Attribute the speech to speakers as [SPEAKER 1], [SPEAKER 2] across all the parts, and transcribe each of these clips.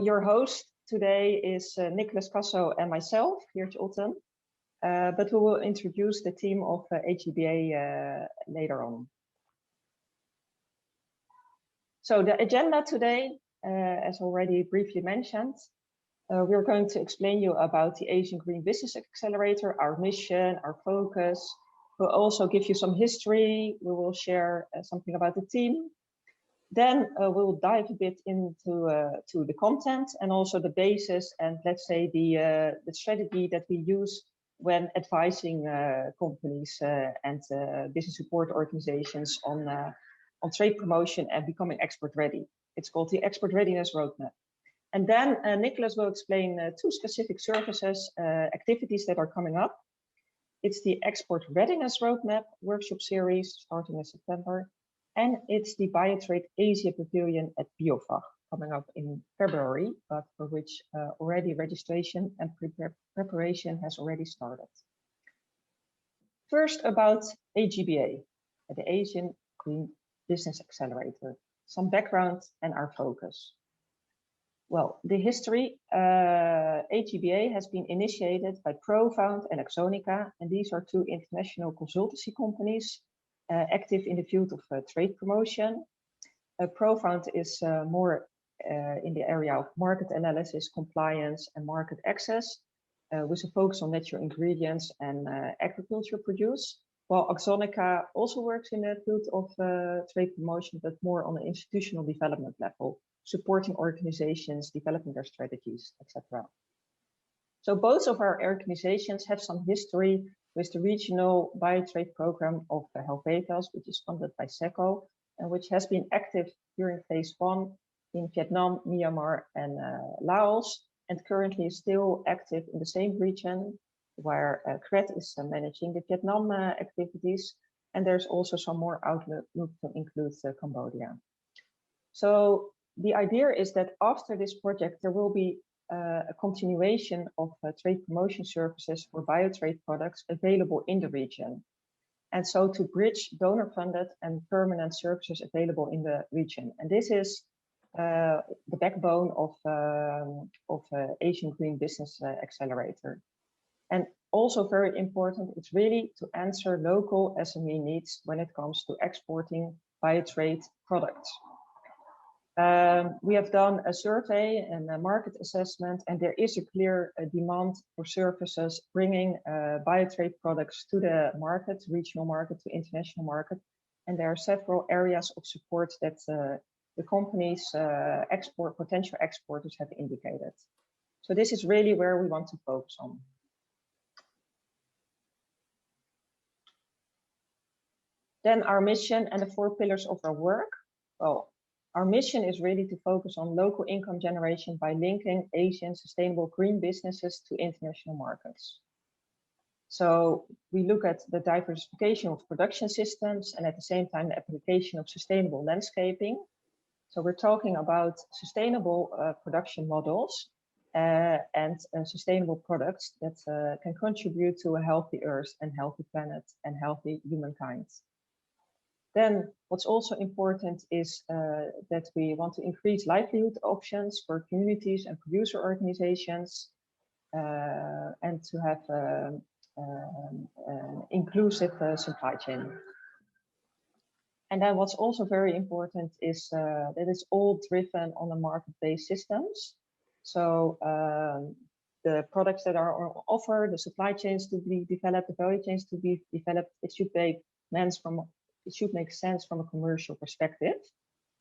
[SPEAKER 1] your host today is Nicholas Casso and myself, Geert Otten, but we will introduce the team of ADBA later on. So the agenda today, as already briefly mentioned, we're going to explain you about the Asian Green Business Accelerator, our mission, our focus. We'll also give you some history. We will share something about the team. Then we'll dive a bit into to the content and also the basis and let's say the strategy that we use when advising companies and business support organizations on trade promotion and becoming export ready. It's called the Export Readiness Roadmap. And then Nicholas will explain two specific services, activities that are coming up. It's the Export Readiness Roadmap workshop series starting in September. And it's the Biotrade Asia Pavilion at Biofact coming up in February, but for which already registration and preparation has already started. First about ADBA, the Asian Green Business Accelerator, some background and our focus. Well, the history, ADBA has been initiated by Profound and Axonica, and these are two international consultancy companies active in the field of trade promotion. Profound is more in the area of market analysis, compliance, and market access, with a focus on natural ingredients and agriculture produce, while Axonica also works in the field of trade promotion, but more on the institutional development level, supporting organizations, developing their strategies, etc. So both of our organizations have some history with the regional biotrade program of Helvetas, which is funded by SECO, and which has been active during phase 1 in Vietnam, Myanmar, and Laos, and currently is still active in the same region where CRED is managing the Vietnam activities, and there's also some more outlook to include Cambodia. So the idea is that after this project, there will be a continuation of trade promotion services for biotrade products available in the region. And so to bridge donor-funded and permanent services available in the region. And this is the backbone of Asian Green Business Accelerator. And also very important, it's really to answer local SME needs when it comes to exporting biotrade products. We have done a survey and a market assessment, and there is a clear demand for services bringing biotrade products to the market, regional market, to international market. And there are several areas of support that the companies, potential exporters have indicated. So this is really where we want to focus on. Then our mission and the 4 pillars of our work. Well, our mission is really to focus on local income generation by linking Asian sustainable green businesses to international markets. So we look at the diversification of production systems and at the same time the application of sustainable landscaping. So we're talking about sustainable production models and sustainable products that can contribute to a healthy earth and healthy planet and healthy humankind. Then what's also important is that we want to increase livelihood options for communities and producer organizations and to have an inclusive supply chain. And then what's also very important is that it's all driven on the market-based systems. So the products that are on offer, the supply chains to be developed, the value chains to be developed, it should make sense from a commercial perspective,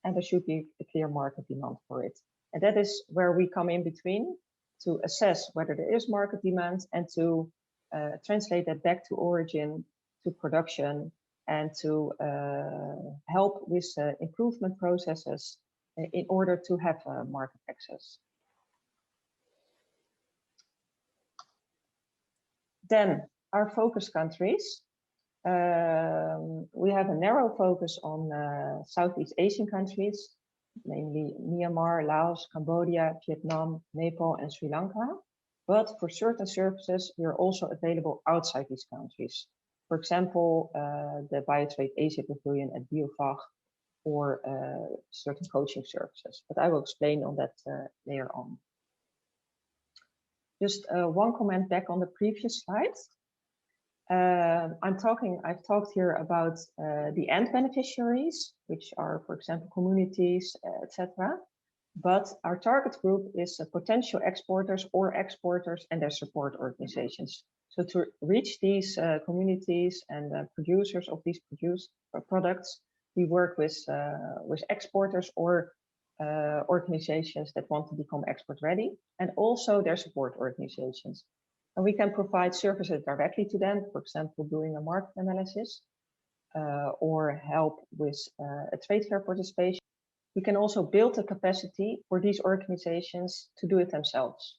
[SPEAKER 1] and there should be a clear market demand for it. And that is where we come in between to assess whether there is market demand and to translate that back to origin, to production, and to help with improvement processes in order to have market access. Then our focus countries. We have a narrow focus on Southeast Asian countries, namely Myanmar, Laos, Cambodia, Vietnam, Nepal, and Sri Lanka. But for certain services, we are also available outside these countries. For example, the Biotrade Asia Pavilion at Biofact or certain coaching services. But I will explain on that later on. Just one comment back on the previous slide. I've talked here about the end beneficiaries, which are, for example, communities, etc. But our target group is potential exporters or exporters and their support organizations. So to reach these communities and producers of these products, we work with exporters or organizations that want to become export ready, and also their support organizations. And we can provide services directly to them, for example, doing a market analysis or help with a trade fair participation. We can also build the capacity for these organizations to do it themselves.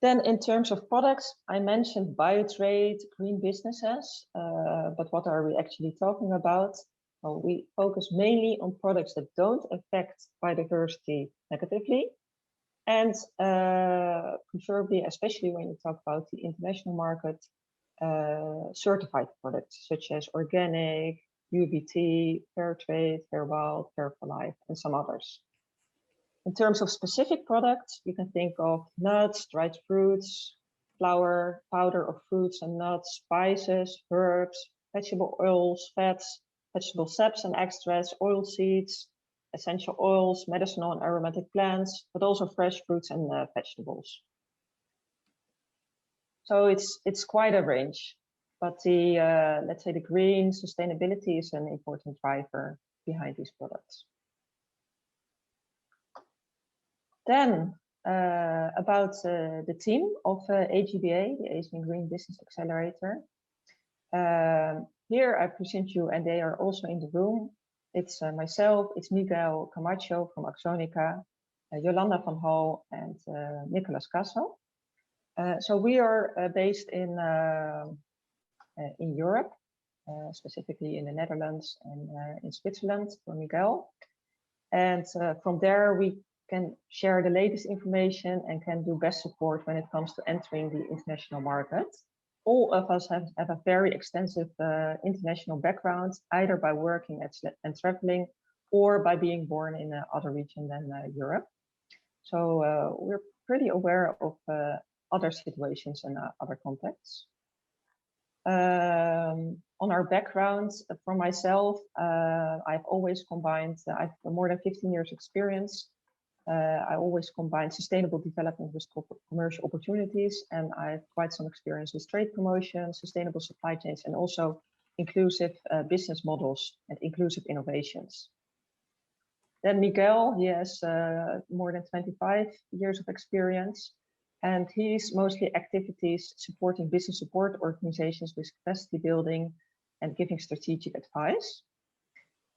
[SPEAKER 1] Then in terms of products, I mentioned Biotrade, green businesses, but what are we actually talking about? Well, we focus mainly on products that don't affect biodiversity negatively, and preferably, especially when you talk about the international market, certified products such as organic, UBT, fair trade, fair wild, fair for life, and some others. In terms of specific products, you can think of nuts, dried fruits, flour, powder of fruits and nuts, spices, herbs, vegetable oils, fats, vegetable saps and extracts, oil seeds, essential oils, medicinal and aromatic plants, but also fresh fruits and vegetables. So it's quite a range, but the let's say the green sustainability is an important driver behind these products. Then about the team of AGBA, the Asian Green Business Accelerator. Here I present you, and they are also in the room. It's myself, it's Miguel Camacho from Axonica, Yolanda van Hal, and Nicolas Casso. So we are based in Europe, specifically in the Netherlands and in Switzerland for Miguel. And from there we can share the latest information and can do best support when it comes to entering the international market. All of us have a very extensive international background, either by working and traveling or by being born in another region than Europe. So we're pretty aware of other situations and other contexts. On our backgrounds, for myself, I've always combined, I've more than 15 years experience. I always combine sustainable development with commercial opportunities, and I have quite some experience with trade promotion, sustainable supply chains, and also inclusive business models and inclusive innovations. Then Miguel, he has more than 25 years of experience, and he's mostly activities supporting business support organizations with capacity building and giving strategic advice.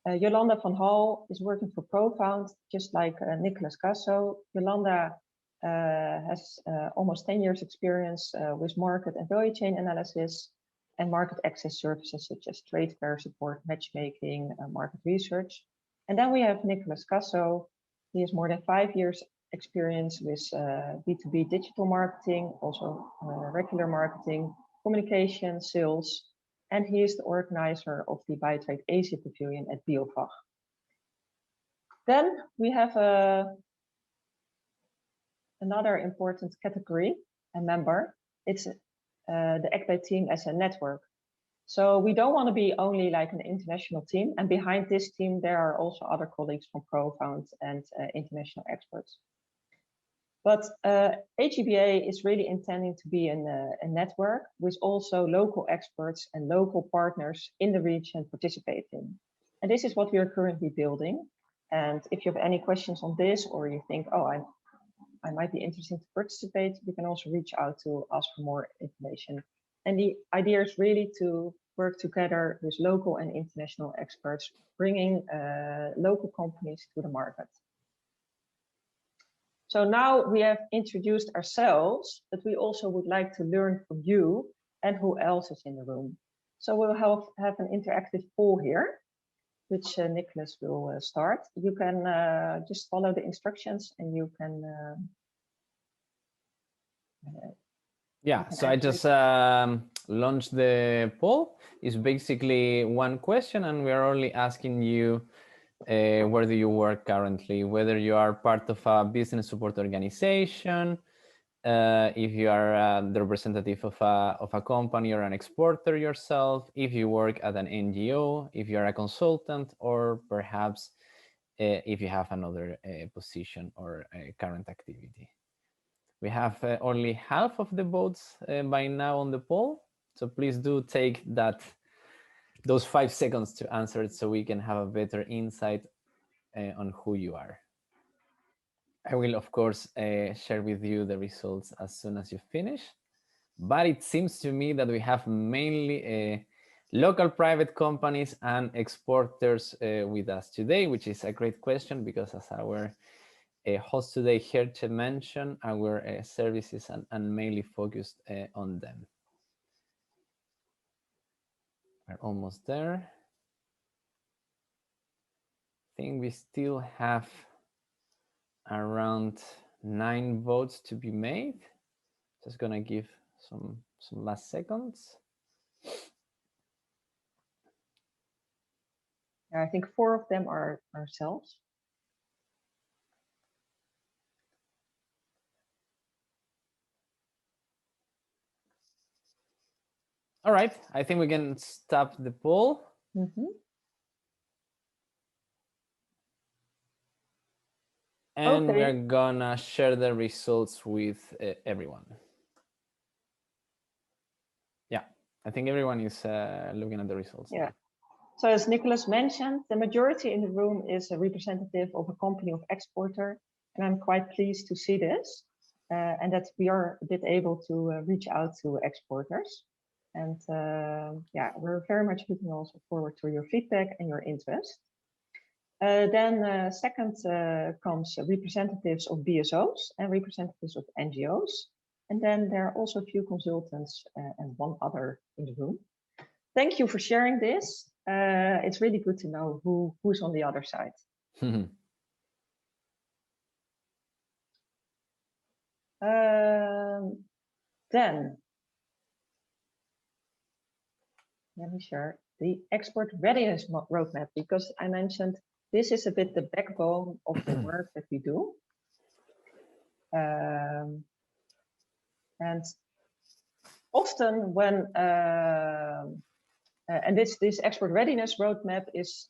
[SPEAKER 1] Yolanda van Hal is working for Profound, just like Nicolas Casso. Yolanda has almost 10 years experience with market and value chain analysis and market access services such as trade fair support, matchmaking, market research. And then we have Nicolas Casso. He has more than 5 years experience with B2B digital marketing, also regular marketing, communication, sales, and he is the organizer of the Biotrade Asia Pavilion at Biofact. Then we have another important category and member. It's the ADBA team as a network. So we don't want to be only like an international team, and behind this team there are also other colleagues from Profound and international experts. But AGBA is really intending to be a network with also local experts and local partners in the region participating. And this is what we are currently building. And if you have any questions on this, or you think, oh, I might be interested to participate, you can also reach out to ask for more information. And the idea is really to work together with local and international experts, bringing local companies to the market. So now we have introduced ourselves, but we also would like to learn from you and who else is in the room. So we'll have an interactive poll here, which Nicolas will start. You can just follow the instructions and you can...
[SPEAKER 2] yeah, so I just launch the poll. It's basically one question, and we are only asking you where do you work currently, whether you are part of a business support organization, if you are the representative of a company or an exporter yourself, if you work at an NGO, if you are a consultant, or perhaps if you have another position or current activity. We have only half of the votes by now on the poll, so please do take those 5 seconds to answer it so we can have a better insight on who you are. I will, of course, share with you the results as soon as you finish. But it seems to me that we have mainly local private companies and exporters with us today, which is a great question because as our host today here to mention, our services and mainly focused on them. We're almost there. I think we still have around 9 votes to be made. Just gonna give some last seconds.
[SPEAKER 1] I think 4 of them are ourselves.
[SPEAKER 2] All right, I think we can stop the poll.
[SPEAKER 1] Mm-hmm.
[SPEAKER 2] And
[SPEAKER 1] okay.
[SPEAKER 2] we're gonna share the results with everyone. Yeah, I think everyone is looking at the results.
[SPEAKER 1] Yeah.
[SPEAKER 2] Now.
[SPEAKER 1] So as Nicholas mentioned, the majority in the room is a representative of a company of exporter, and I'm quite pleased to see this, and that we are a bit able to reach out to exporters. And yeah, we're very much looking also forward to your feedback and your interest. Then second comes representatives of BSOs and representatives of NGOs. And then there are also a few consultants and 1 other in the room. Thank you for sharing this. It's really good to know who's on the other side. Then, let me share the Export Readiness Roadmap, because I mentioned this is a bit the backbone of the work that we do. And often when, and this Export Readiness Roadmap is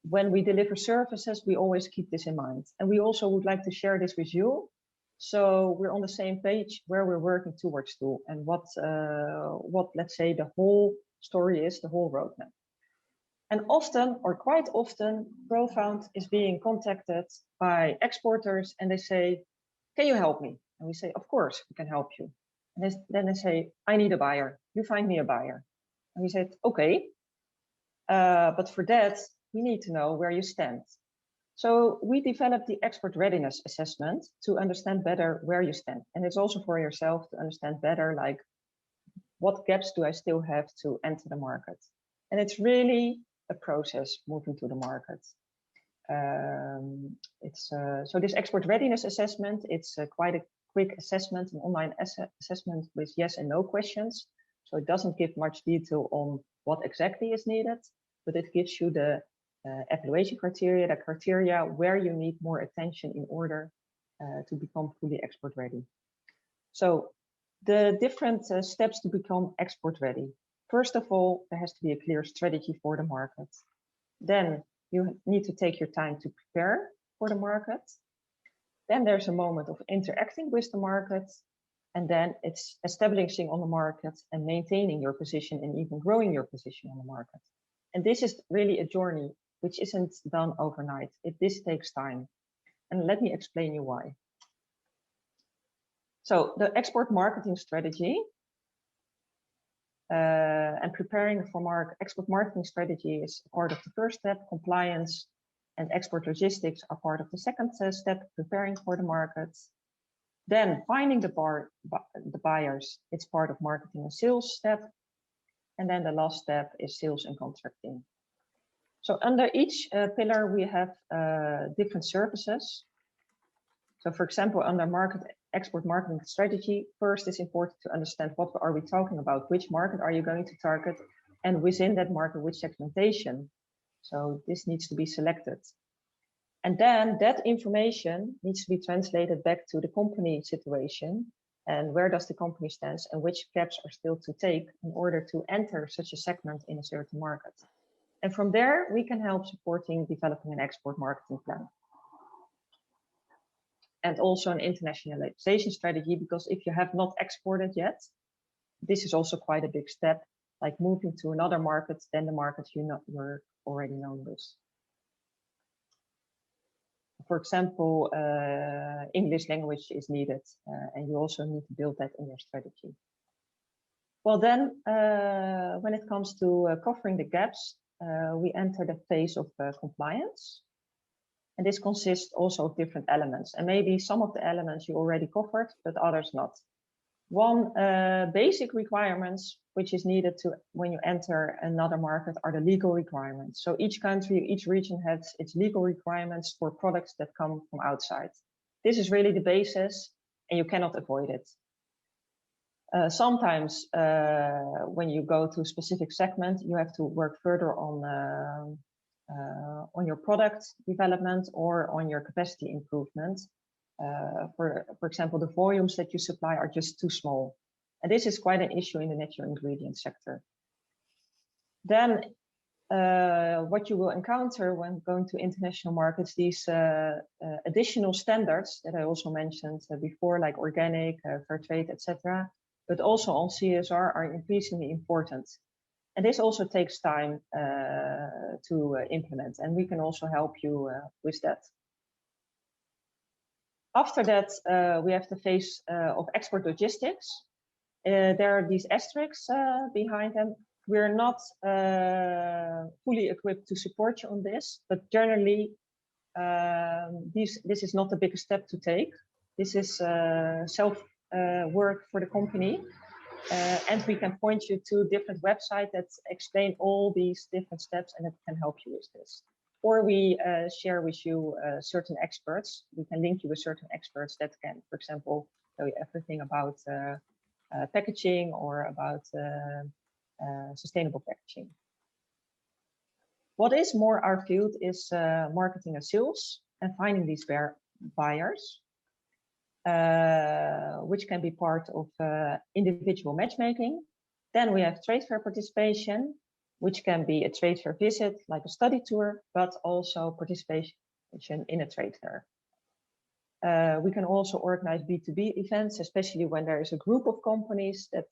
[SPEAKER 1] when we deliver services, we always keep this in mind. And we also would like to share this with you. So we're on the same page where we're working towards to and what let's say the whole story is, the whole roadmap. And often, or quite often, Profound is being contacted by exporters and they say, can you help me? And we say, of course, we can help you. And then they say, I need a buyer. You find me a buyer. And we said, okay, but for that, we need to know where you stand. So we developed the Export Readiness Assessment to understand better where you stand. And it's also for yourself to understand better, like, what gaps do I still have to enter the market? And it's really a process moving to the market. So this Export Readiness Assessment, it's quite a quick assessment, an online assessment with yes and no questions. So it doesn't give much detail on what exactly is needed, but it gives you the evaluation criteria, the criteria where you need more attention in order to become fully export ready. So the different steps to become export ready. First of all, there has to be a clear strategy for the market. Then you need to take your time to prepare for the market. Then there's a moment of interacting with the market. And then it's establishing on the market and maintaining your position and even growing your position on the market. And this is really a journey which isn't done overnight. This takes time. And let me explain you why. So the export marketing strategy and preparing for export marketing strategy is part of the first step. Compliance and export logistics are part of the second step, preparing for the market. Then finding the buyers, it's part of marketing and sales step. And then the last step is sales and contracting. So under each pillar, we have different services. So for example, under export marketing strategy, first it's important to understand what are we talking about, which market are you going to target, and within that market, which segmentation. So this needs to be selected. And then that information needs to be translated back to the company situation, and where does the company stand and which steps are still to take in order to enter such a segment in a certain market. And from there, we can help supporting developing an export marketing plan. And also an internationalization strategy, because if you have not exported yet, this is also quite a big step, like moving to another market than the market you're already known with. For example, English language is needed, and you also need to build that in your strategy. Well, then, when it comes to covering the gaps, we enter the phase of compliance. And this consists also of different elements. And maybe some of the elements you already covered, but others not. One basic requirements which is needed to when you enter another market are the legal requirements. So each country, each region has its legal requirements for products that come from outside. This is really the basis, and you cannot avoid it. Sometimes when you go to a specific segment, you have to work further on your product development or on your capacity improvement. For example, the volumes that you supply are just too small. And this is quite an issue in the natural ingredient sector. Then what you will encounter when going to international markets, these additional standards that I also mentioned before, like organic, fair trade, etc., but also on CSR are increasingly important. And this also takes time to implement, and we can also help you with that. After that, we have the phase of export logistics. There are these asterisks behind them. We're not fully equipped to support you on this, but generally, this is not the biggest step to take. This is self-work for the company. And we can point you to different websites that explain all these different steps, and it can help you with this. Or we share with you certain experts. We can link you with certain experts that can, for example, tell you everything about packaging or about sustainable packaging. What is more our field is marketing and sales and finding these buyers, which can be part of individual matchmaking. Then we have trade fair participation, which can be a trade fair visit, like a study tour, but also participation in a trade fair. We can also organize B2B events, especially when there is a group of companies that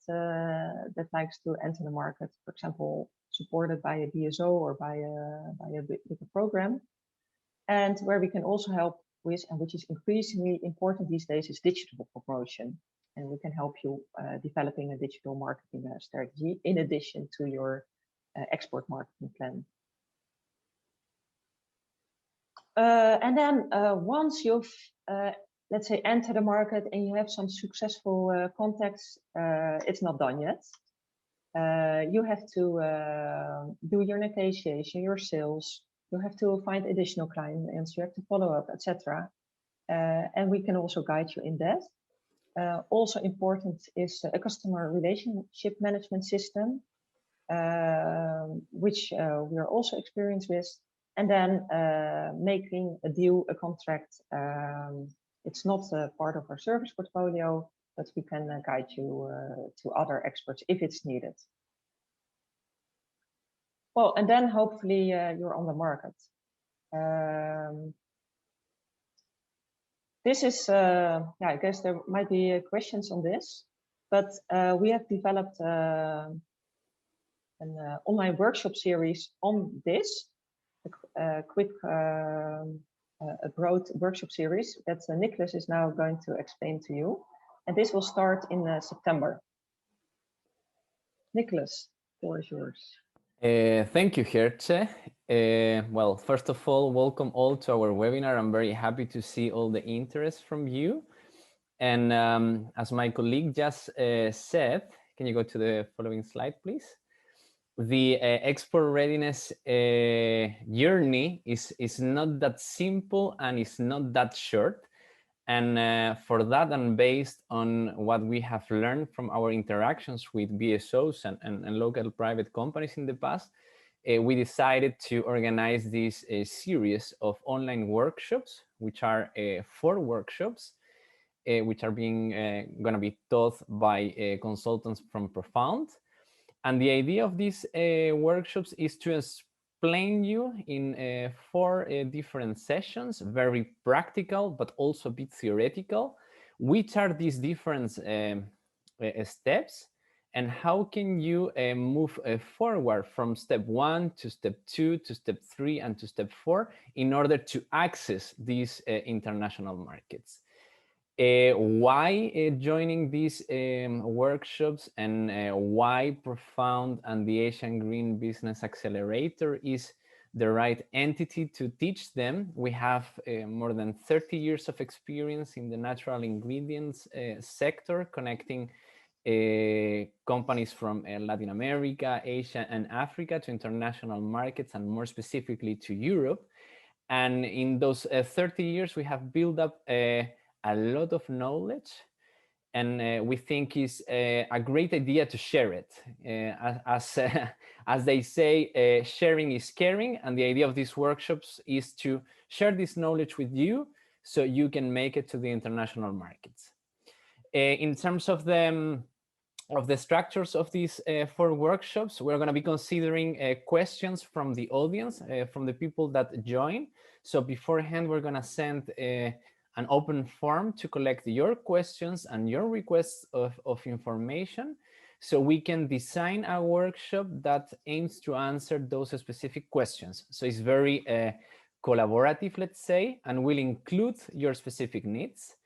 [SPEAKER 1] likes to enter the market, for example, supported by a BSO or by a bigger program. And where we can also help with, and which is increasingly important these days, is digital promotion. And we can help you developing a digital marketing strategy in addition to your export marketing plan. And then once you've, let's say, entered the market and you have some successful contacts, it's not done yet. You have to do your negotiation, your sales. You have to find additional clients. You have to follow up, etc. And we can also guide you in that. Also important is a customer relationship management system, which we are also experienced with. And then making a deal, a contract. It's not part of our service portfolio, but we can guide you to other experts if it's needed. Well, and then hopefully you're on the market. This is, yeah, I guess there might be questions on this, but we have developed an online workshop series on this, a broad workshop series that Nicholas is now going to explain to you. And this will start in September. Nicholas, the floor is yours.
[SPEAKER 2] Thank you, Hertze. Well, first of all, welcome all to our webinar. I'm very happy to see all the interest from you. And as my colleague just said, can you go to the following slide, please? The export readiness journey is not that simple and it's not that short. And for that, and based on what we have learned from our interactions with BSOs and local private companies in the past, we decided to organize this series of online workshops, which are 4 workshops, which are being going to be taught by consultants from Profound. And the idea of these workshops is to explain you in 4 different sessions, very practical, but also a bit theoretical, which are these different steps, and how can you move forward from step 1 to step 2 to step 3 and to step 4 in order to access these international markets. Why joining these workshops, and why Profound and the Asian Green Business Accelerator is the right entity to teach them. We have more than 30 years of experience in the natural ingredients sector, connecting companies from Latin America, Asia, and Africa to international markets, and more specifically to Europe. And in those 30 years, we have built up a lot of knowledge, and we think is a great idea to share it. As they say, sharing is caring, and the idea of these workshops is to share this knowledge with you so you can make it to the international markets. In terms of the structures of these 4 workshops, we're going to be considering questions from the audience, from the people that join. So beforehand, we're going to send an open form to collect your questions and your requests of information, so we can design a workshop that aims to answer those specific questions. So it's very collaborative, let's say, and will include your specific needs.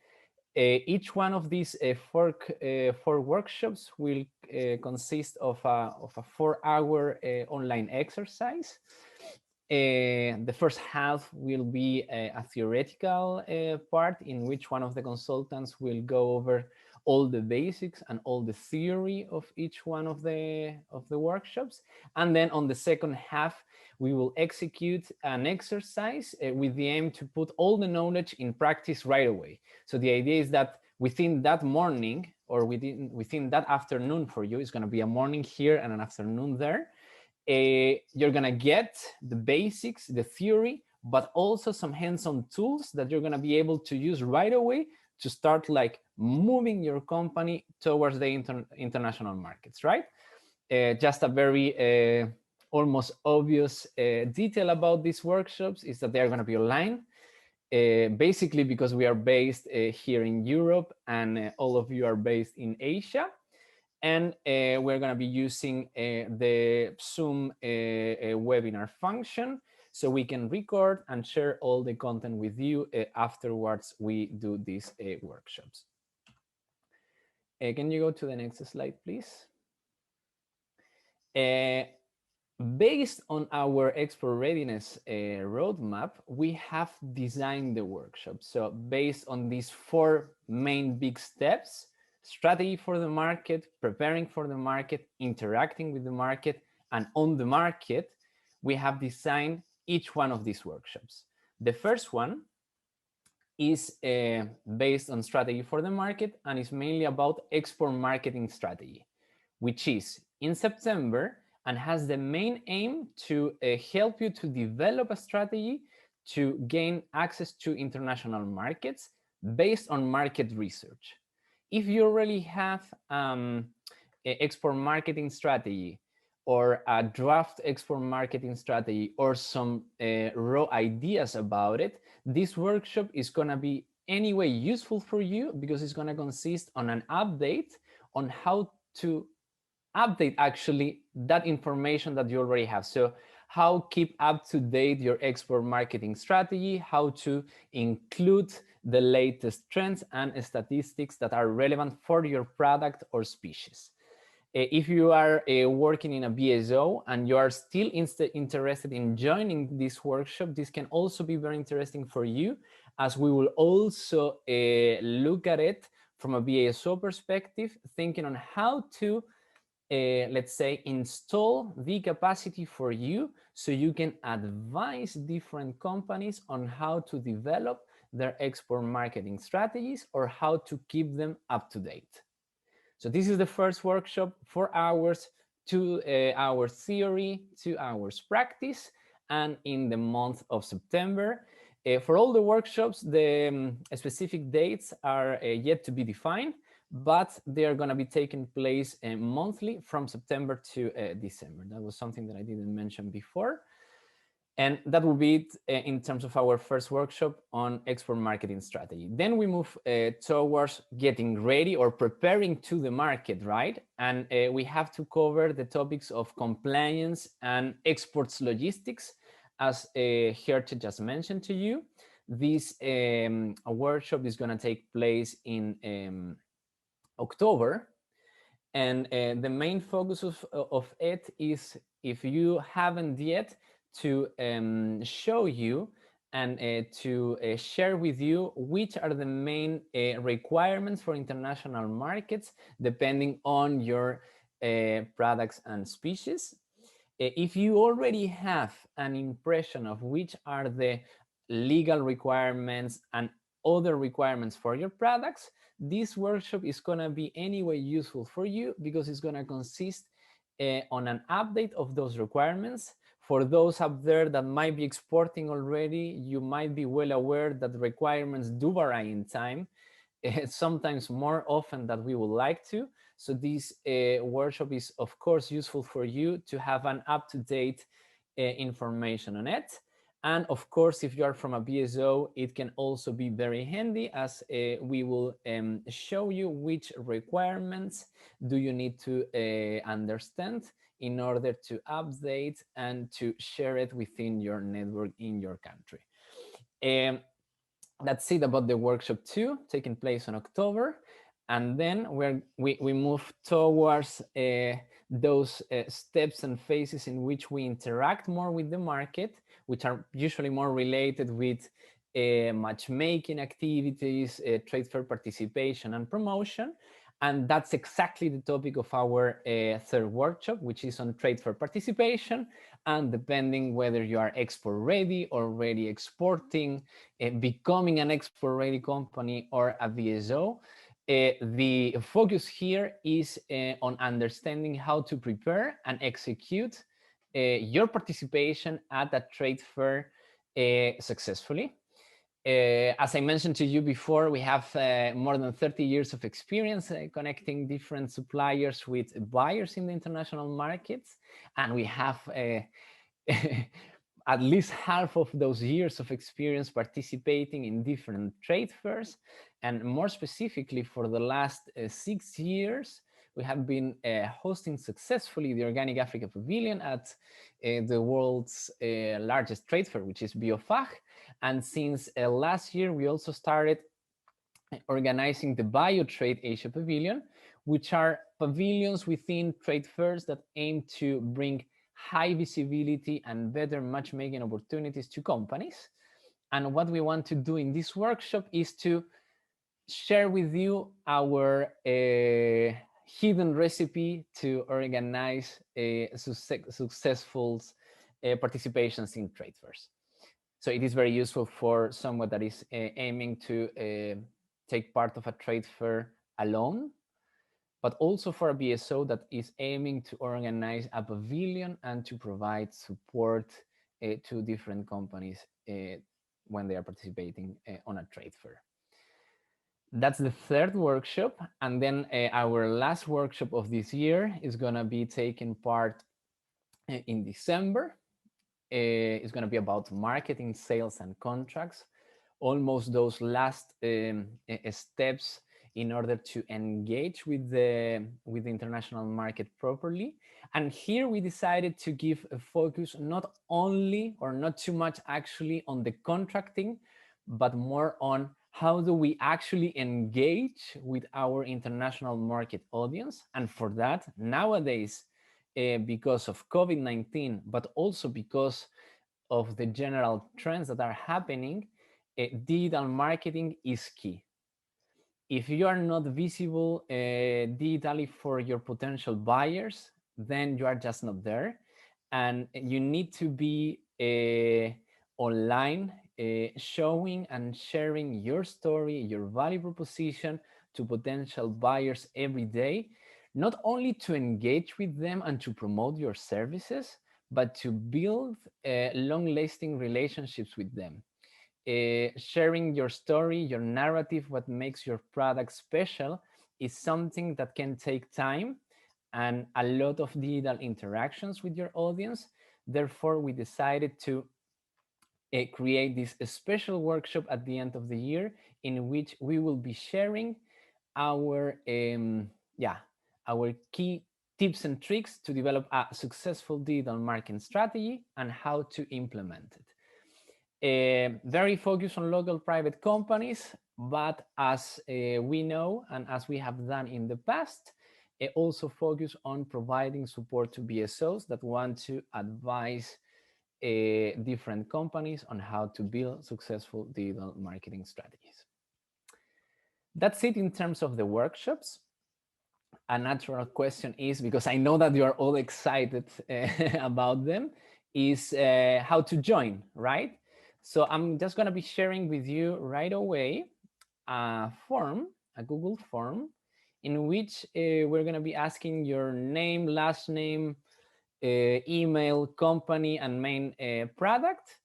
[SPEAKER 2] Each one of these 4 workshops will consist of a 4-hour online exercise. The first half will be a theoretical part, in which one of the consultants will go over all the basics and all the theory of each one of the workshops. And then on the second half, we will execute an exercise with the aim to put all the knowledge in practice right away. So the idea is that within that morning, or within that afternoon for you, it's going to be a morning here and an afternoon there, you're going to get the basics, the theory, but also some hands-on tools that you're going to be able to use right away to start like moving your company towards the international markets, right? Just a very almost obvious detail about these workshops is that they're going to be online, basically because we are based here in Europe, and all of you are based in Asia. And we're going to be using the Zoom webinar function, so we can record and share all the content with you afterwards we do these workshops. Can you go to the next slide, please? Based on our Export Readiness Roadmap, we have designed the workshop. So based on these 4 main big steps: strategy for the market, preparing for the market, interacting with the market, and on the market, we have designed each one of these workshops. The first one is based on strategy for the market, and is mainly about export marketing strategy, which is in September, and has the main aim to help you to develop a strategy to gain access to international markets based on market research. If you already have an export marketing strategy, or a draft export marketing strategy, or some raw ideas about it, this workshop is going to be anyway useful for you, because it's going to consist on an update on how to update actually that information that you already have. So how keep up to date your export marketing strategy, how to include the latest trends and statistics that are relevant for your product or species. If you are working in a BSO and you are still interested in joining this workshop, this can also be very interesting for you, as we will also look at it from a BSO perspective, thinking on how to let's say, install the capacity for you, so you can advise different companies on how to develop their export marketing strategies or how to keep them up to date. So this is the first workshop, 4 hours, 2 hours theory, 2 hours practice, and in the month of September. For all the workshops, the specific dates are yet to be defined, but they are going to be taking place monthly from September to December. That was something that I didn't mention before. And that will be it in terms of our first workshop on export marketing strategy. Then we move towards getting ready or preparing to the market, right? And we have to cover the topics of compliance and exports logistics, as Hertje just mentioned to you. This workshop is going to take place in October. And the main focus of it is, if you haven't yet, to show you and to share with you which are the main requirements for international markets depending on your products and species. If you already have an impression of which are the legal requirements and other requirements for your products, this workshop is going to be anyway useful for you, because it's going to consist on an update of those requirements. For those up there that might be exporting already, you might be well aware that the requirements do vary in time, sometimes more often than we would like to. So this workshop is, of course, useful for you to have an up-to-date information on it. And of course, if you are from a BSO, it can also be very handy, as we will show you which requirements do you need to understand in order to update and to share it within your network in your country. That's it about the workshop 2, taking place in October. And then we move towards those steps and phases in which we interact more with the market, which are usually more related with matchmaking activities, trade fair participation and promotion. And that's exactly the topic of our third workshop, which is on trade fair participation. And depending whether you are export ready, already exporting, becoming an export ready company, or a BSO, the focus here is on understanding how to prepare and execute your participation at a trade fair successfully. As I mentioned to you before, we have more than 30 years of experience connecting different suppliers with buyers in the international markets. And we have at least half of those years of experience participating in different trade fairs. And more specifically, for the last 6 years, we have been hosting successfully the Organic Africa Pavilion at the world's largest trade fair, which is Biofact. And since last year, we also started organizing the Biotrade Asia Pavilion, which are pavilions within trade fairs that aim to bring high visibility and better matchmaking opportunities to companies. And what we want to do in this workshop is to share with you our hidden recipe to organize successful participations in trade fairs. So it is very useful for someone that is aiming to take part of a trade fair alone, but also for a BSO that is aiming to organize a pavilion and to provide support to different companies when they are participating on a trade fair. That's the third workshop. And then our last workshop of this year is going to be taking part in December. It's going to be about marketing, sales, and contracts. Almost those last steps in order to engage with the international market properly. And here we decided to give a focus not only, or not too much actually, on the contracting, but more on how do we actually engage with our international market audience. And for that, nowadays, because of COVID-19, but also because of the general trends that are happening, digital marketing is key. If you are not visible digitally for your potential buyers, then you are just not there. And you need to be online showing and sharing your story, your value proposition to potential buyers every day, not only to engage with them and to promote your services, but to build long-lasting relationships with them. Sharing your story, your narrative, what makes your product special is something that can take time and a lot of digital interactions with your audience. Therefore, we decided to create this special workshop at the end of the year in which we will be sharing our our key tips and tricks to develop a successful digital marketing strategy and how to implement it. Very focused on local private companies, but as we know and as we have done in the past, also focus on providing support to BSOs that want to advise different companies on how to build successful digital marketing strategies. That's it in terms of the workshops. A natural question is, because I know that you are all excited about them, is how to join, right? So I'm just going to be sharing with you right away a form, a Google form, in which we're going to be asking your name, last name, email, company, and main product.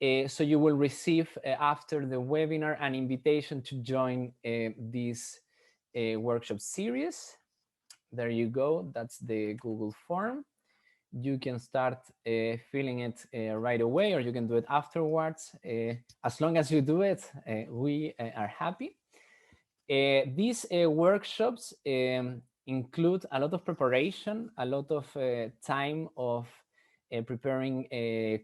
[SPEAKER 2] So you will receive after the webinar an invitation to join this workshop series. There you go. That's the Google form. You can start filling it right away, or you can do it afterwards. As long as you do it, we are happy. These workshops include a lot of preparation, a lot of time of preparing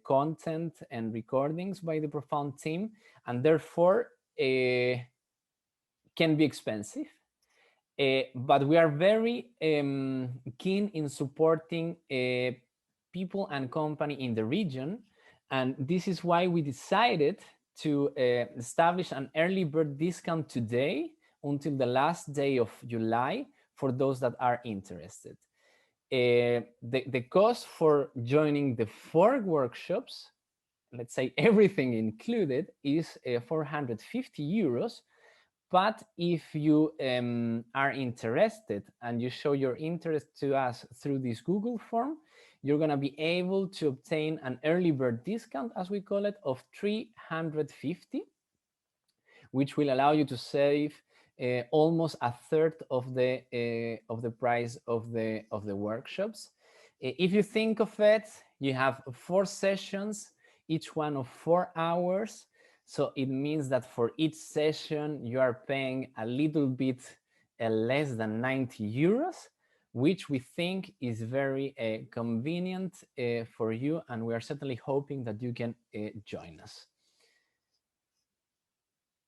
[SPEAKER 2] content and recordings by the Profound team, and therefore can be expensive. But we are very keen in supporting people and company in the region. And this is why we decided to establish an early bird discount today until the last day of July for those that are interested. The cost for joining the 4 workshops, let's say everything included, is 450 euros. But if you are interested and you show your interest to us through this Google form, you're going to be able to obtain an early bird discount, as we call it, of 350, which will allow you to save almost a third of the price of the workshops. If you think of it, you have 4 sessions, each one of 4 hours. So it means that for each session, you are paying a little bit less than 90 euros, which we think is very convenient for you. And we are certainly hoping that you can join us.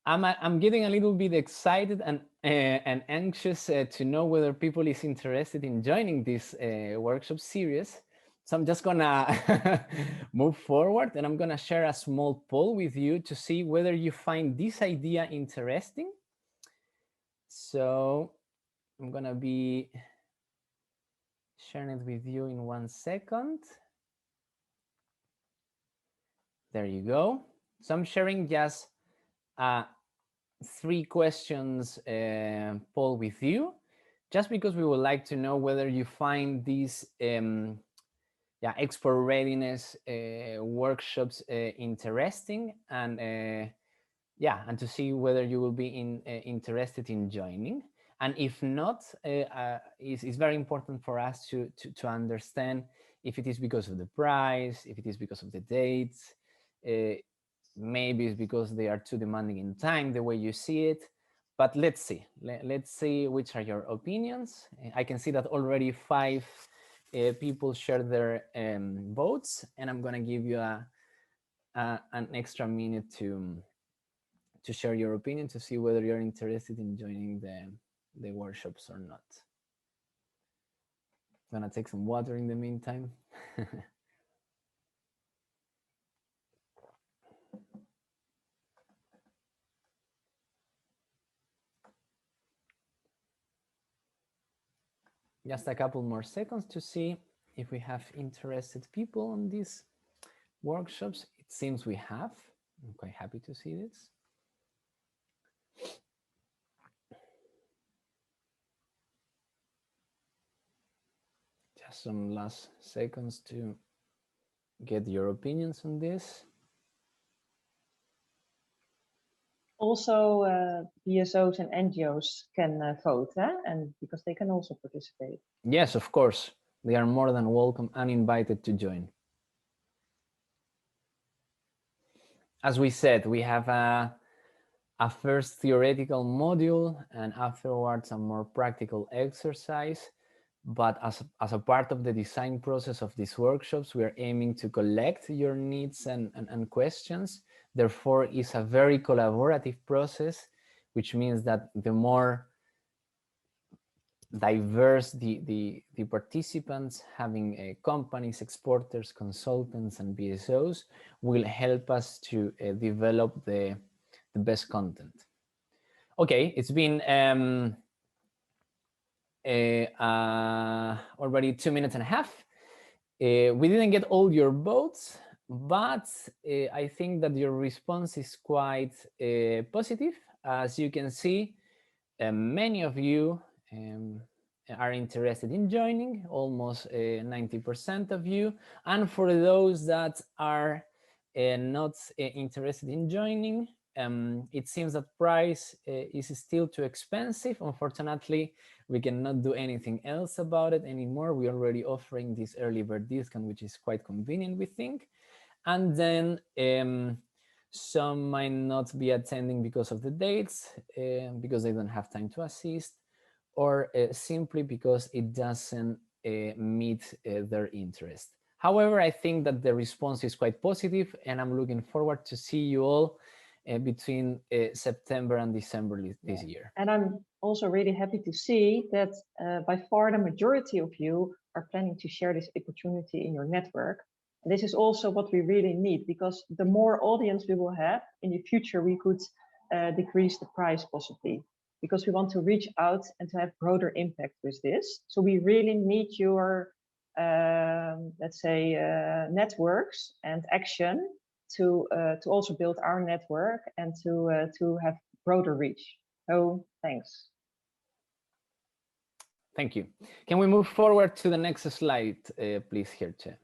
[SPEAKER 2] I'm getting a little bit excited and anxious to know whether people is interested in joining this workshop series. So I'm just gonna move forward, and I'm gonna share a small poll with you to see whether you find this idea interesting. So I'm gonna be sharing it with you in 1 second. There you go. So I'm sharing just 3 questions poll with you, just because we would like to know whether you find these export readiness workshops interesting, and and to see whether you will be interested in joining. And if not, it's very important for us to understand if it is because of the price, if it is because of the dates, maybe it's because they are too demanding in time, the way you see it. But let's see. Let's see which are your opinions. I can see that already 5 people share their votes, and I'm gonna give you an extra minute to share your opinion, to see whether you're interested in joining the workshops or not. I'm gonna take some water in the meantime. Just a couple more seconds to see if we have interested people on these workshops. It seems we have. I'm quite happy to see this. Just some last seconds to get your opinions on this.
[SPEAKER 1] Also, BSOs and NGOs can vote, and because they can also participate.
[SPEAKER 2] Yes, of course. They are more than welcome and invited to join. As we said, we have a first theoretical module and afterwards a more practical exercise. But as a part of the design process of these workshops, we are aiming to collect your needs and questions. Therefore, it's a very collaborative process, which means that the more diverse the participants, having companies, exporters, consultants, and BSOs, will help us to develop the best content. Okay, it's been already 2.5 minutes. We didn't get all your votes, but I think that your response is quite positive. As you can see, many of you are interested in joining, almost 90% of you. And for those that are not interested in joining, it seems that price is still too expensive. Unfortunately, we cannot do anything else about it anymore. We're already offering this early bird discount, which is quite convenient, we think. And then some might not be attending because of the dates, because they don't have time to assist, or simply because it doesn't meet their interest. However, I think that the response is quite positive, and I'm looking forward to see you all between September and December this year.
[SPEAKER 1] And I'm also really happy to see that by far the majority of you are planning to share this opportunity in your network. And this is also what we really need, because the more audience we will have in the future, we could decrease the price possibly, because we want to reach out and to have broader impact with this. So we really need your, let's say, networks and action to also build our network and to have broader reach. So thanks.
[SPEAKER 2] Thank you. Can we move forward to the next slide, please, Hirche?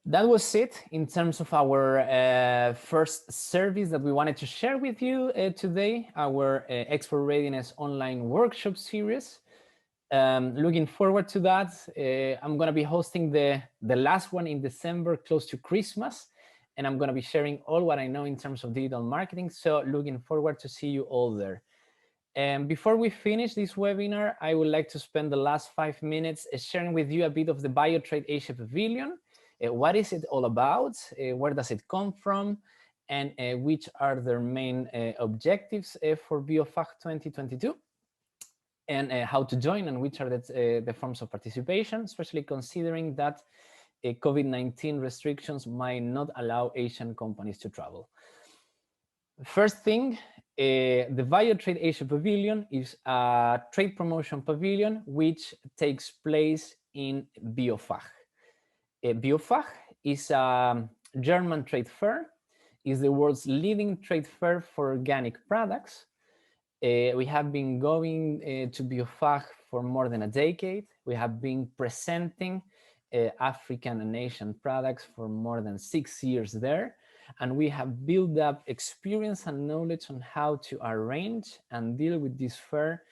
[SPEAKER 2] That was it in terms of our first service that we wanted to share with you today, our Export Readiness online workshop series. Looking forward to that. I'm going to be hosting the last one in December, close to Christmas, and I'm going to be sharing all what I know in terms of digital marketing. So looking forward to see you all there. And before we finish this webinar, I would like to spend the last 5 minutes sharing with you a bit of the Biotrade Asia Pavilion. What is it all about? Where does it come from? And which are their main objectives for Biofact 2022? And how to join and which are the forms of participation, especially considering that COVID-19 restrictions might not allow Asian companies to travel. First thing, the Biotrade Asia Pavilion is a trade promotion pavilion which takes place in Biofact. Biofact is a German trade fair, is the world's leading trade fair for organic products. We have been going to Biofact for more than a decade. We have been presenting African and Asian products for more than 6 years there. And we have built up experience and knowledge on how to arrange and deal with this fair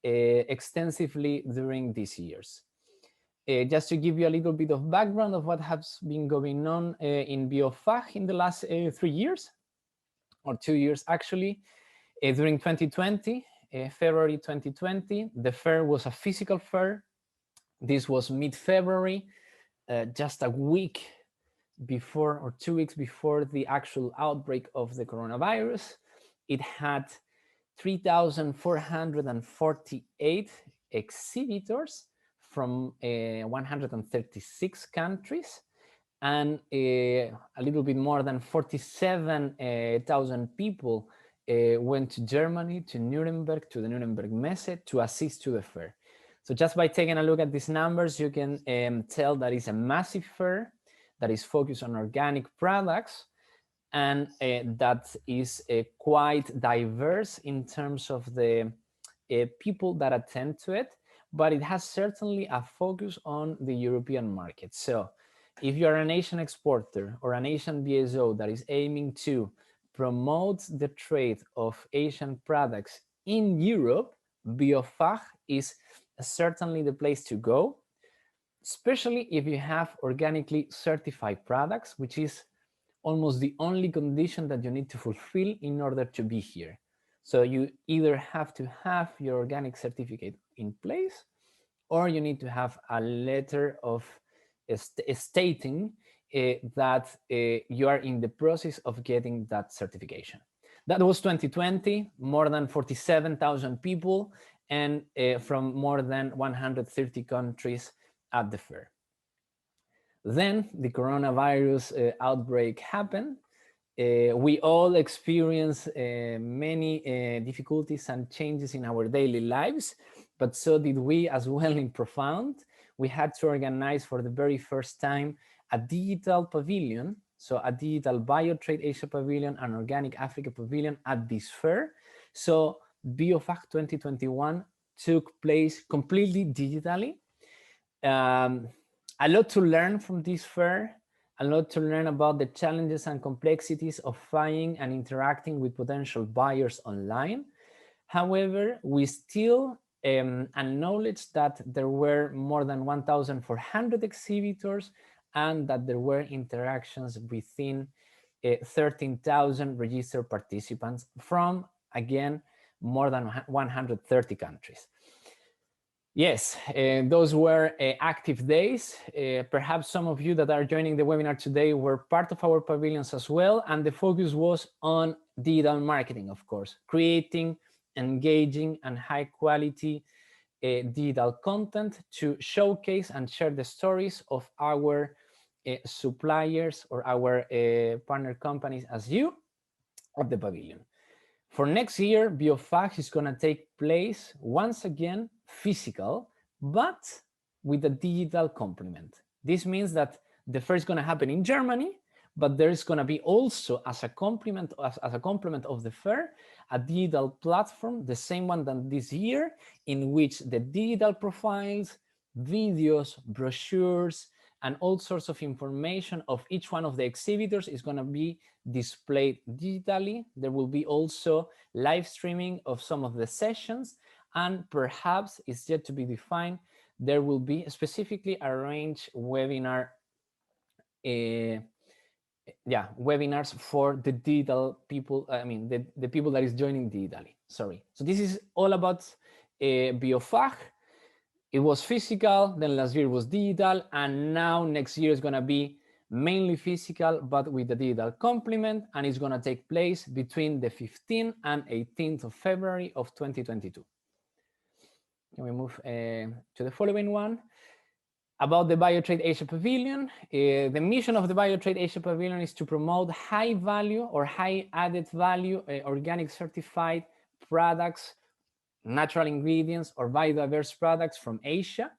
[SPEAKER 2] extensively during these years. Just to give you a little bit of background of what has been going on in Biofact in the last 3 years, or 2 years actually. During 2020, February 2020, the fair was a physical fair. This was mid-February, just a week before or 2 weeks before the actual outbreak of the coronavirus. It had 3,448 exhibitors from 136 countries, and a little bit more than 47,000 people went to Germany, to Nuremberg, to the Nuremberg Messe to assist to the fair. So just by taking a look at these numbers, you can tell that it's a massive fair that is focused on organic products, and that is quite diverse in terms of the people that attend to it, but it has certainly a focus on the European market. So if you are an Asian exporter or an Asian BSO that is aiming to promote the trade of Asian products in Europe, Biofact is certainly the place to go, especially if you have organically certified products, which is almost the only condition that you need to fulfill in order to be here. So you either have to have your organic certificate in place, or you need to have a letter of stating that you are in the process of getting that certification. That was 2020, more than 47,000 people, and from more than 130 countries at the fair. Then the coronavirus outbreak happened. We all experienced many difficulties and changes in our daily lives, but so did we as well in Profound. We had to organize for the very first time a digital pavilion, so a digital Biotrade Asia pavilion and Organic Africa pavilion at this fair. So Biofact 2021 took place completely digitally. A lot to learn from this fair, a lot to learn about the challenges and complexities of buying and interacting with potential buyers online. However, we still acknowledge that there were more than 1,400 exhibitors and that there were interactions within 13,000 registered participants from, again, more than 130 countries. Yes, those were active days. Perhaps some of you that are joining the webinar today were part of our pavilions as well, and the focus was on digital marketing, of course, creating engaging and high quality digital content to showcase and share the stories of our suppliers or our partner companies as you at the pavilion. For next year, Biofact is going to take place once again physical, but with a digital complement. This means that the fair is going to happen in Germany, but there is going to be also as a complement of the fair, a digital platform, the same one than this year, in which the digital profiles, videos, brochures, and all sorts of information of each one of the exhibitors is going to be displayed digitally. There will be also live streaming of some of the sessions, and perhaps, it's yet to be defined, there will be specifically arranged webinar, webinars for the digital people, the people that is joining digitally, sorry. So this is all about Biofact. It was physical, then last year was digital, and now next year is going to be mainly physical, but with the digital complement, and it's going to take place between the 15th and 18th of February of 2022. Can we move to the following one? About the Biotrade Asia Pavilion. The mission of the Biotrade Asia Pavilion is to promote high value or high added value organic certified products, natural ingredients, or biodiverse products from Asia.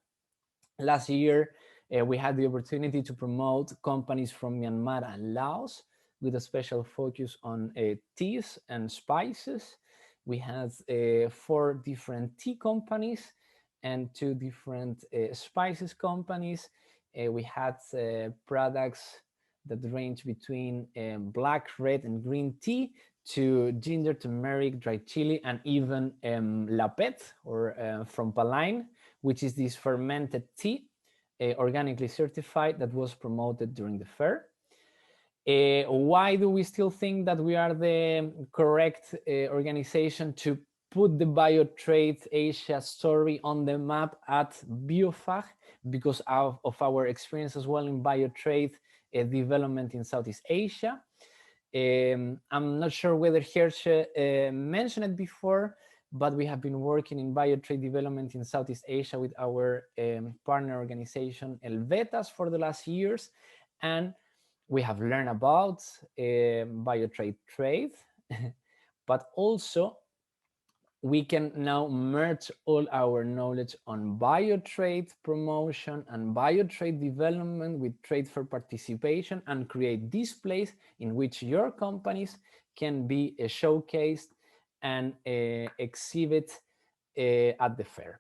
[SPEAKER 2] Last year, we had the opportunity to promote companies from Myanmar and Laos with a special focus on teas and spices. We had 4 different tea companies and 2 different spices companies. We had products that range between black, red, and green tea to ginger, turmeric, dried chili, and even lapet, or from Paline, which is this fermented tea, organically certified, that was promoted during the fair. Why do we still think that we are the correct organization to put the Biotrade Asia story on the map at Biofact? Because of our experience as well in Biotrade development in Southeast Asia. I'm not sure whether Herse mentioned it before, but we have been working in Biotrade development in Southeast Asia with our partner organization Helvetas for the last years, and we have learned about Biotrade trade, but also we can now merge all our knowledge on biotrade promotion and biotrade development with trade fair participation and create this place in which your companies can be showcased and exhibit at the fair.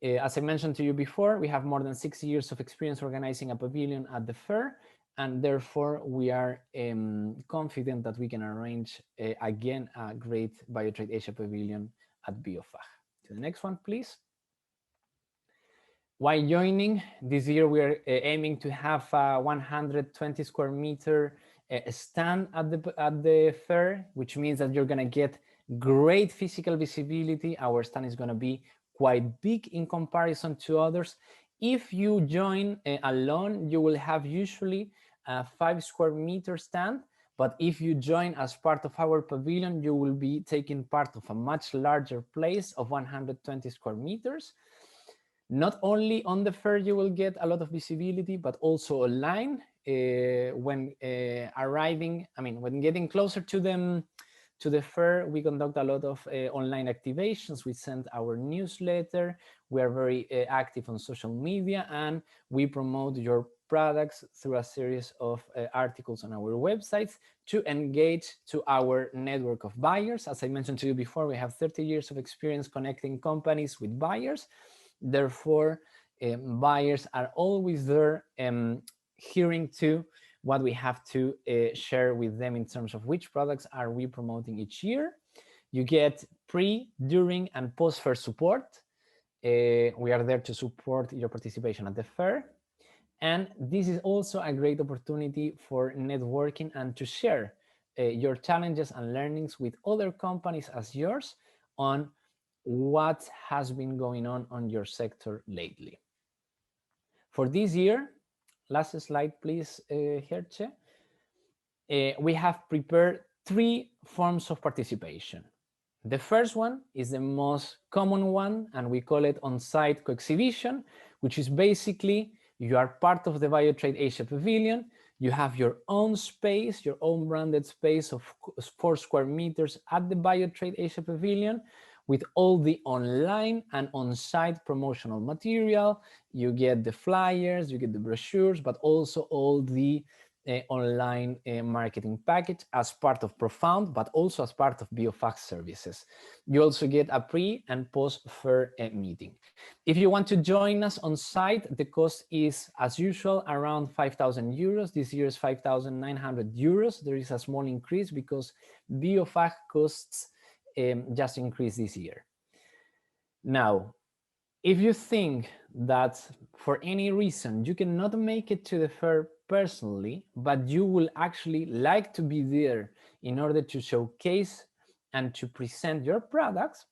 [SPEAKER 2] As I mentioned to you before, we have more than 6 years of experience organizing a pavilion at the fair, and therefore we are confident that we can arrange again a great Biotrade Asia pavilion at Biofact. To the next one, please. Why joining? This year we are aiming to have a 120 square meter stand at the fair, which means that you're going to get great physical visibility. Our stand is going to be quite big in comparison to others. If you join alone, you will have usually a 5 square meter stand, but if you join as part of our pavilion, you will be taking part of a much larger place of 120 square meters. Not only on the fair you will get a lot of visibility, but also online. When when getting closer to the fair, we conduct a lot of online activations. We send our newsletter. We are very active on social media, and we promote your products through a series of articles on our websites to engage to our network of buyers. As I mentioned to you before, we have 30 years of experience connecting companies with buyers. Therefore, buyers are always there hearing to what we have to share with them in terms of which products are we promoting each year. You get pre, during, and post-fair support. We are there to support your participation at the fair. And this is also a great opportunity for networking and to share your challenges and learnings with other companies as yours on what has been going on your sector lately. For this year, last slide, please, Herche. We have prepared 3 forms of participation. The first one is the most common one, and we call it on-site co-exhibition, which is basically you are part of the Biotrade Asia Pavilion. You have your own space, your own branded space of 4 square meters at the Biotrade Asia Pavilion with all the online and on-site promotional material. You get the flyers, you get the brochures, but also all the online marketing package as part of Profound, but also as part of Biofact services. You also get a pre and post-fair meeting. If you want to join us on site, the cost is, as usual, around 5,000 euros. This year is 5,900 euros. There is a small increase because Biofact costs just increased this year. Now, if you think that for any reason you cannot make it to the fair personally, but you will actually like to be there in order to showcase and to present your products,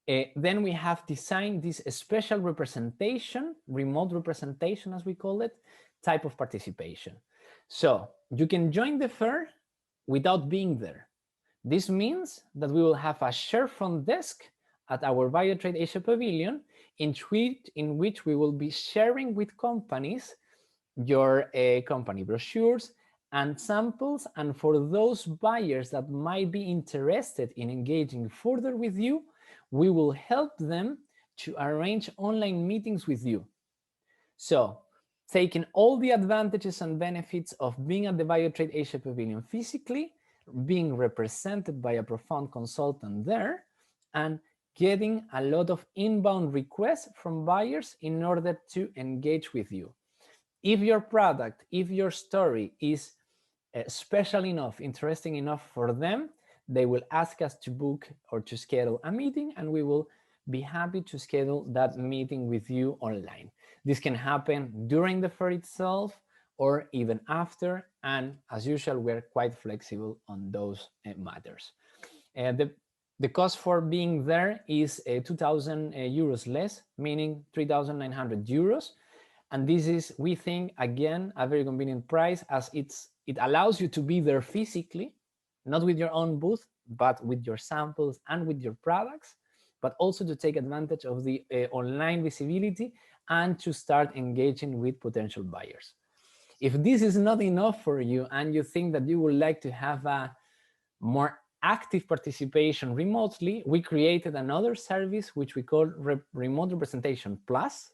[SPEAKER 2] then we have designed this special representation, remote representation as we call it, type of participation. So you can join the fair without being there. This means that we will have a share front desk at our Biotrade Asia Pavilion in which we will be sharing with companies your company brochures and samples. And for those buyers that might be interested in engaging further with you, we will help them to arrange online meetings with you. So, taking all the advantages and benefits of being at the Biotrade Asia Pavilion physically, being represented by a Profound consultant there, and getting a lot of inbound requests from buyers in order to engage with you. If your product, if your story is special enough, interesting enough for them, they will ask us to book or to schedule a meeting, and we will be happy to schedule that meeting with you online. This can happen during the fair itself or even after, and as usual, we're quite flexible on those matters. The cost for being there is 2,000 euros less, meaning 3,900 euros. And this is, we think, again, a very convenient price, as it allows you to be there physically, not with your own booth, but with your samples and with your products, but also to take advantage of the online visibility and to start engaging with potential buyers. If this is not enough for you and you think that you would like to have a more active participation remotely, we created another service which we call Remote Representation Plus,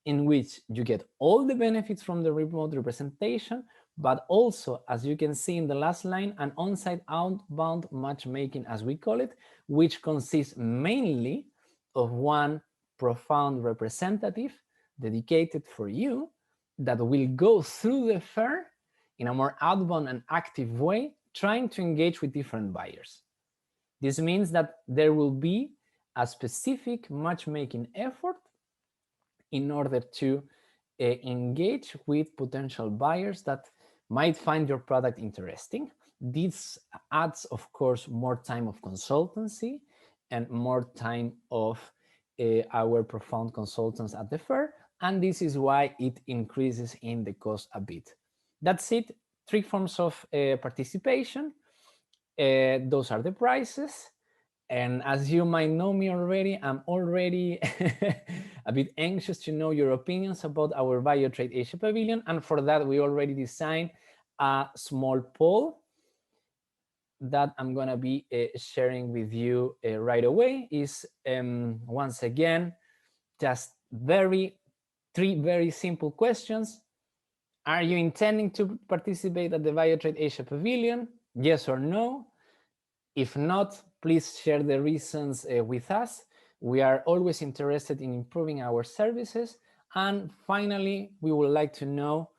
[SPEAKER 2] in which you get all the benefits from the remote representation, but also, as you can see in the last line, an on-site outbound matchmaking, as we call it, which consists mainly of one profound representative dedicated for you that will go through the fair in a more outbound and active way, trying to engage with different buyers. This means that there will be a specific matchmaking effort in order to engage with potential buyers that might find your product interesting. This adds, of course, more time of consultancy and more time of our profound consultants at the fair, and this is why it increases in the cost a bit. That's it. 3 forms of participation. Those are the prices. And as you might know me already, I'm already a bit anxious to know your opinions about our Biotrade Asia Pavilion. And for that, we already designed a small poll that I'm gonna be sharing with you right away. Is once again, just 3 very simple questions. Are you intending to participate at the Biotrade Asia Pavilion? Yes or no? If not, please share the reasons with us. We are always interested in improving our services. And finally, we would like to know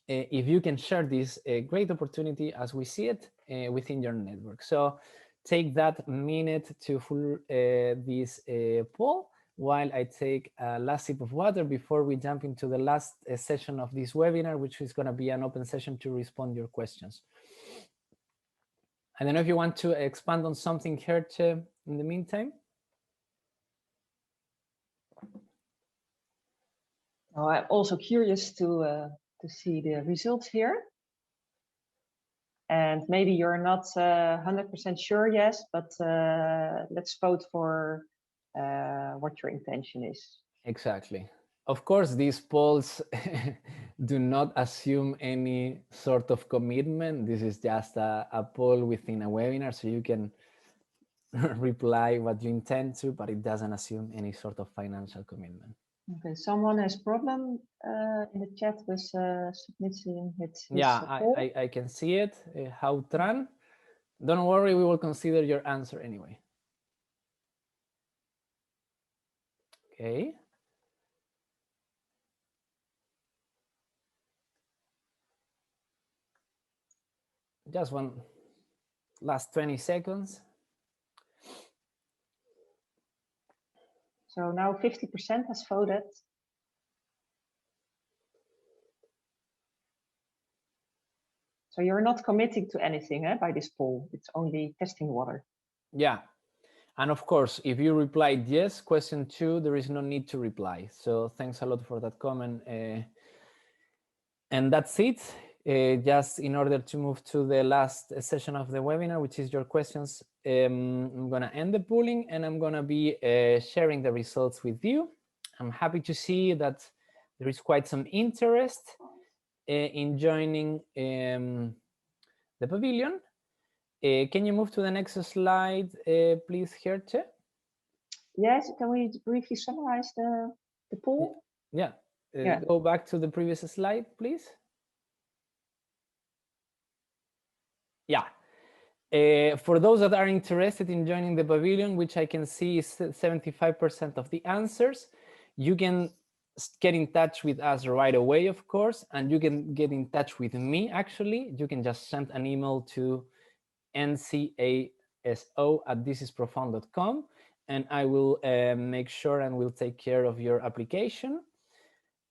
[SPEAKER 2] if you can share this great opportunity as we see it within your network. So take that minute to fill this poll while I take a last sip of water before we jump into the last session of this webinar, which is going to be an open session to respond to your questions. I don't know if you want to expand on something here in the meantime.
[SPEAKER 1] Oh, I'm also curious to see the results here. And maybe you're not 100% sure, yes, but let's vote for what your intention is.
[SPEAKER 2] Exactly. Of course, these polls do not assume any sort of commitment. This is just a poll within a webinar, so you can reply what you intend to, but it doesn't assume any sort of financial commitment.
[SPEAKER 1] Okay, someone has problem in the chat with submitting his
[SPEAKER 2] yeah,
[SPEAKER 1] poll.
[SPEAKER 2] I can see it. Hautran, don't worry, we will consider your answer anyway. Okay. Just one last 20 seconds.
[SPEAKER 1] So now 50% has voted. So you're not committing to anything by this poll. It's only testing water.
[SPEAKER 2] Yeah. And of course, if you replied yes, question 2, there is no need to reply. So thanks a lot for that comment. And that's it. Just in order to move to the last session of the webinar, which is your questions, I'm going to end the polling and I'm going to be sharing the results with you. I'm happy to see that there is quite some interest in joining the pavilion. Can you move to the next slide, please, Hertje?
[SPEAKER 1] Yes, can we briefly summarize the poll?
[SPEAKER 2] Yeah. Go back to the previous slide, please. Yeah. For those that are interested in joining the pavilion, which I can see is 75% of the answers, you can get in touch with us right away, of course, and you can get in touch with me, actually. You can just send an email to ncaso@thisisprofound.com, and I will make sure and will take care of your application.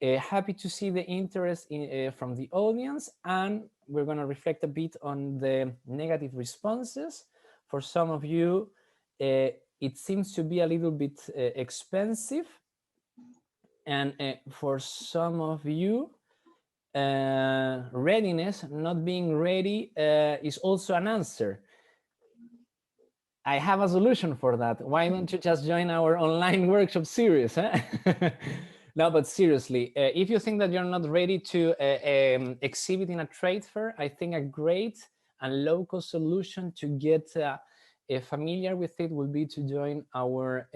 [SPEAKER 2] Happy to see the interest from the audience, and we're going to reflect a bit on the negative responses. For some of you, it seems to be a little bit expensive, and for some of you, readiness, not being ready, is also an answer. I have a solution for that. Why don't you just join our online workshop series? Huh? No, but seriously, if you think that you're not ready to exhibit in a trade fair, I think a great and low-cost solution to get familiar with it will be to join our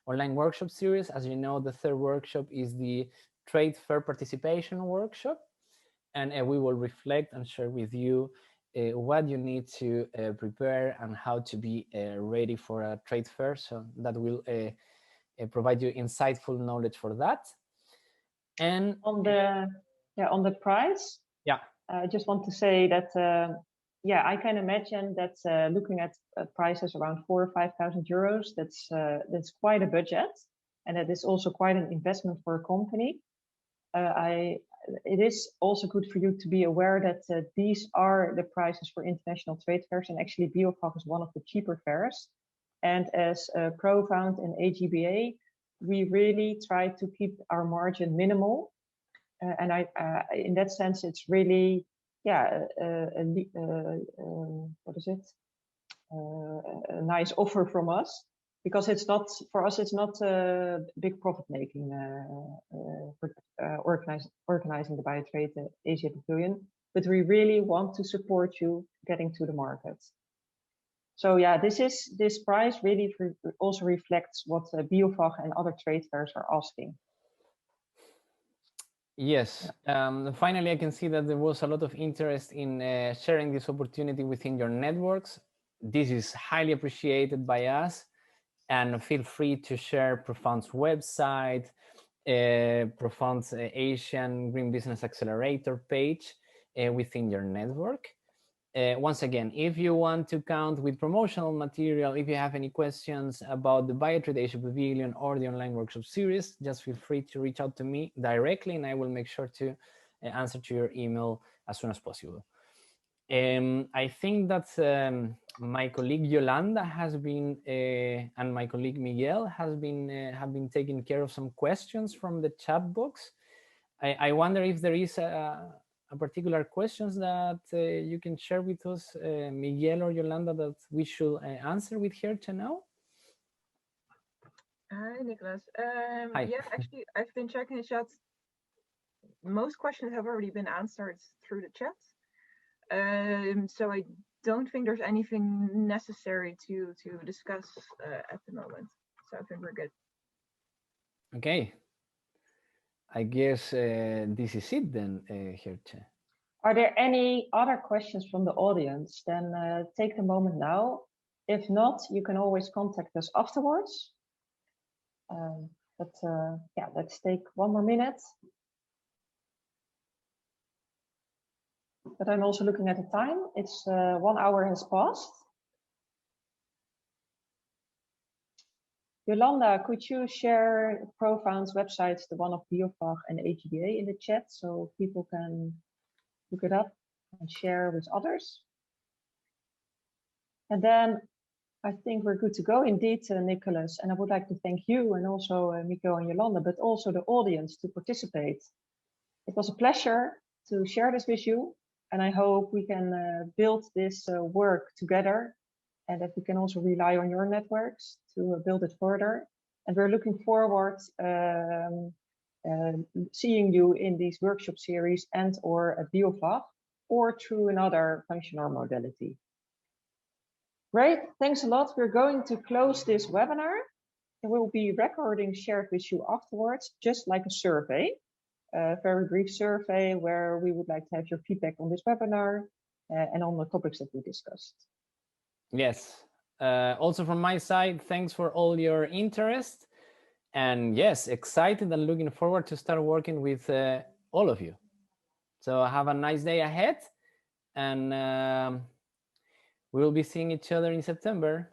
[SPEAKER 2] online workshop series. As you know, the third workshop is the Trade Fair Participation Workshop, and we will reflect and share with you what you need to prepare and how to be ready for a trade fair. So that will provide you insightful knowledge for that. And
[SPEAKER 1] on the price, I just want to say that I can imagine that looking at prices around 4,000 or 5,000 euros, that's quite a budget, and that is also quite an investment for a company. It is also good for you to be aware that these are the prices for international trade fairs, and actually Biofact is one of the cheaper fairs. And as ProFound and AGBA, we really try to keep our margin minimal. And in that sense, it's really, what is it? A nice offer from us, because it's not, for us, it's not a big profit making organizing the Biotrade Asia Pavilion, but we really want to support you getting to the market. So yeah, this price really also reflects what Biofact and other trade fairs are asking.
[SPEAKER 2] Yes. Finally, I can see that there was a lot of interest in sharing this opportunity within your networks. This is highly appreciated by us, and feel free to share ProFound's website, ProFound's Asian Green Business Accelerator page within your network. Once again, if you want to count with promotional material, if you have any questions about the Biotrade Asia Pavilion or the online workshop series, just feel free to reach out to me directly, and I will make sure to answer to your email as soon as possible. I think that my colleague Yolanda has been and my colleague Miguel have been taking care of some questions from the chat box. I wonder if there is a particular questions that you can share with us, Miguel or Yolanda, that we should answer with here to now.
[SPEAKER 3] Hi, Nicholas.
[SPEAKER 2] Hi.
[SPEAKER 3] Yeah, actually, I've been checking the chat. Most questions have already been answered through the chat. So I don't think there's anything necessary to discuss at the moment. So I think we're good.
[SPEAKER 2] Okay. I guess this is it then, Geertje.
[SPEAKER 1] Are there any other questions from the audience? Then take the moment now. If not, you can always contact us afterwards. Yeah, let's take one more minute. But I'm also looking at the time. It's 1 hour has passed. Yolanda, could you share ProFound's websites, the one of Biofact and AGBA, in the chat so people can look it up and share with others? And then I think we're good to go indeed, Nicholas. And I would like to thank you and also Miko and Yolanda, but also the audience to participate. It was a pleasure to share this with you. And I hope we can build this work together, and that we can also rely on your networks to build it further. And we're looking forward seeing you in these workshop series and or at Biofact or through another function or modality. Great, thanks a lot. We're going to close this webinar. There will be recording shared with you afterwards, just like a survey. A very brief survey where we would like to have your feedback on this webinar and on the topics that we discussed.
[SPEAKER 2] Yes, also from my side, thanks for all your interest. And yes, excited and looking forward to start working with all of you. So have a nice day ahead, and we will be seeing each other in September.